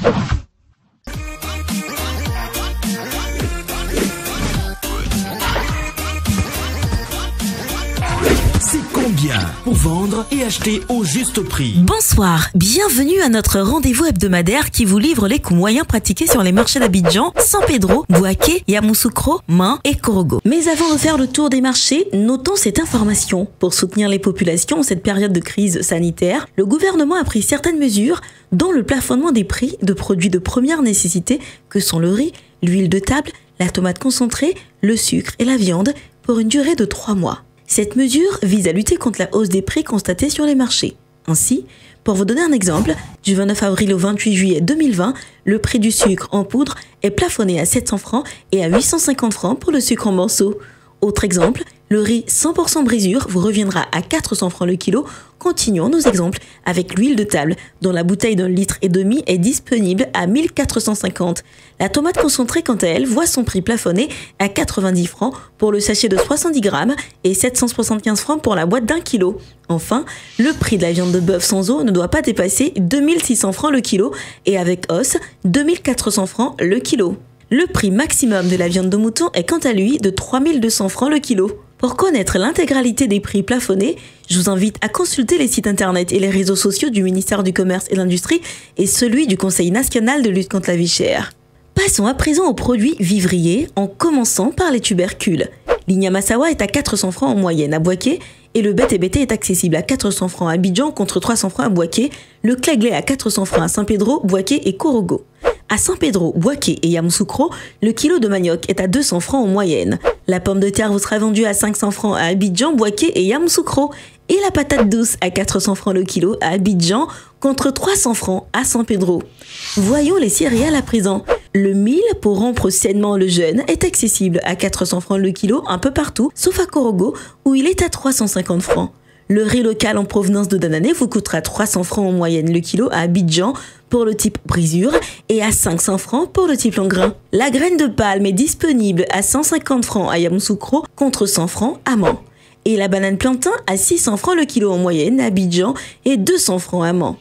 C'est combien pour vendre et acheter au juste prix? Bonsoir, bienvenue à notre rendez-vous hebdomadaire qui vous livre les coûts moyens pratiqués sur les marchés d'Abidjan, San Pedro, Bouaké, Yamoussoukro, Main et Korogo. Mais avant de faire le tour des marchés, notons cette information. Pour soutenir les populations en cette période de crise sanitaire, le gouvernement a pris certaines mesures, dont le plafonnement des prix de produits de première nécessité que sont le riz, l'huile de table, la tomate concentrée, le sucre et la viande pour une durée de 3 mois. Cette mesure vise à lutter contre la hausse des prix constatée sur les marchés. Ainsi, pour vous donner un exemple, du 29 avril au 28 juillet 2020, le prix du sucre en poudre est plafonné à 700 francs et à 850 francs pour le sucre en morceaux. Autre exemple, le riz 100% brisure vous reviendra à 400 francs le kilo. Continuons nos exemples avec l'huile de table, dont la bouteille d'1,5 litre est disponible à 1450. La tomate concentrée, quant à elle, voit son prix plafonné à 90 francs pour le sachet de 70 grammes et 775 francs pour la boîte d'1 kilo. Enfin, le prix de la viande de bœuf sans os ne doit pas dépasser 2600 francs le kilo et avec os, 2400 francs le kilo. Le prix maximum de la viande de mouton est quant à lui de 3200 francs le kilo. Pour connaître l'intégralité des prix plafonnés, je vous invite à consulter les sites internet et les réseaux sociaux du ministère du Commerce et de l'Industrie et celui du Conseil national de lutte contre la vie chère. Passons à présent aux produits vivriers, en commençant par les tubercules. L'Ignamasawa est à 400 francs en moyenne à Bouaké et le BTBT est accessible à 400 francs à Abidjan contre 300 francs à Bouaké, le Cléglé à 400 francs à San Pedro, Bouaké et Korogo. À San Pedro, Bouaké et Yamoussoukro, le kilo de manioc est à 200 francs en moyenne. La pomme de terre vous sera vendue à 500 francs à Abidjan, Bouaké et Yamoussoukro. Et la patate douce à 400 francs le kilo à Abidjan contre 300 francs à San Pedro. Voyons les céréales à présent. Le mil pour rompre sainement le jeûne est accessible à 400 francs le kilo un peu partout, sauf à Korogo où il est à 350 francs. Le riz local en provenance de Danané vous coûtera 300 francs en moyenne le kilo à Abidjan pour le type brisure et à 500 francs pour le type long grain. La graine de palme est disponible à 150 francs à Yamoussoukro contre 100 francs à Main. Et la banane plantain à 600 francs le kilo en moyenne à Abidjan et 200 francs à Main.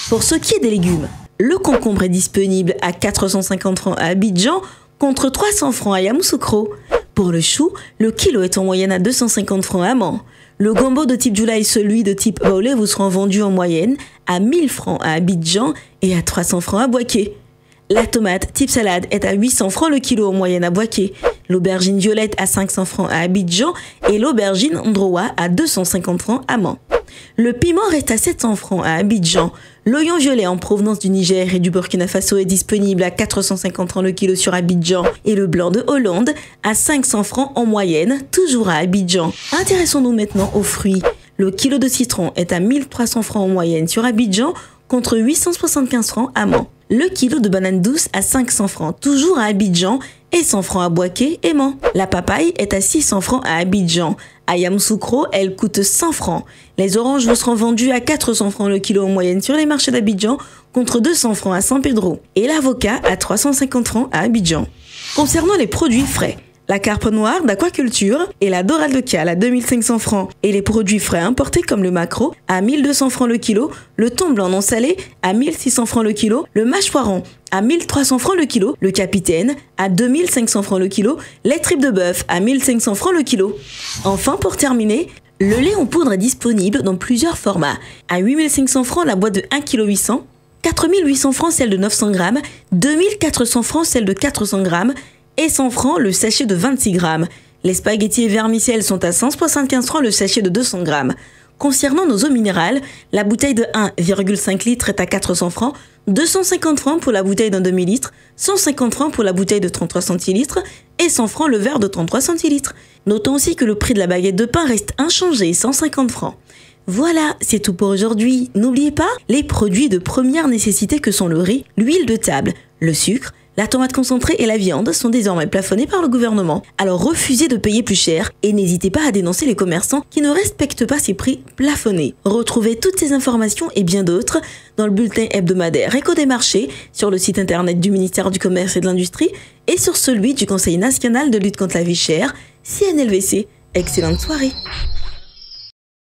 Pour ce qui est des légumes, le concombre est disponible à 450 francs à Abidjan contre 300 francs à Yamoussoukro. Pour le chou, le kilo est en moyenne à 250 francs à Main. Le gombo de type Jula et celui de type Baoulé vous seront vendus en moyenne à 1000 francs à Abidjan et à 300 francs à Bouaké. La tomate type salade est à 800 francs le kilo en moyenne à Bouaké. L'aubergine violette à 500 francs à Abidjan et l'aubergine Ndrowa à 250 francs à Main. Le piment reste à 700 francs à Abidjan. L'oignon violet en provenance du Niger et du Burkina Faso est disponible à 450 francs le kilo sur Abidjan et le blanc de Hollande à 500 francs en moyenne, toujours à Abidjan. Intéressons-nous maintenant aux fruits. Le kilo de citron est à 1300 francs en moyenne sur Abidjan contre 875 francs à Main. Le kilo de banane douce à 500 francs, toujours à Abidjan, et 100 francs à Bouaké et Main. La papaye est à 600 francs à Abidjan. À Yamoussoukro, elle coûte 100 francs. Les oranges vous seront vendues à 400 francs le kilo en moyenne sur les marchés d'Abidjan, contre 200 francs à San Pedro. Et l'avocat à 350 francs à Abidjan. Concernant les produits frais, la carpe noire d'aquaculture et la dorade de cale à 2500 francs et les produits frais importés comme le maquereau à 1200 francs le kilo, le thon blanc non salé à 1600 francs le kilo, le mâchoiron à 1300 francs le kilo, le capitaine à 2500 francs le kilo, les tripes de bœuf à 1500 francs le kilo. Enfin, pour terminer, le lait en poudre est disponible dans plusieurs formats. À 8500 francs la boîte de 1,8 kg, 4800 francs celle de 900 grammes, 2400 francs celle de 400 grammes, et 100 francs le sachet de 26 grammes. Les spaghettis et vermicelles sont à 175 francs le sachet de 200 grammes. Concernant nos eaux minérales, la bouteille de 1,5 litre est à 400 francs, 250 francs pour la bouteille d'un demi-litre, 150 francs pour la bouteille de 33 centilitres et 100 francs le verre de 33 centilitres. Notons aussi que le prix de la baguette de pain reste inchangé, 150 francs. Voilà, c'est tout pour aujourd'hui. N'oubliez pas les produits de première nécessité que sont le riz, l'huile de table, le sucre, la tomate concentrée et la viande sont désormais plafonnés par le gouvernement. Alors refusez de payer plus cher et n'hésitez pas à dénoncer les commerçants qui ne respectent pas ces prix plafonnés. Retrouvez toutes ces informations et bien d'autres dans le bulletin hebdomadaire Écho des marchés, sur le site internet du ministère du Commerce et de l'Industrie et sur celui du Conseil national de lutte contre la vie chère, CNLVC. Excellente soirée.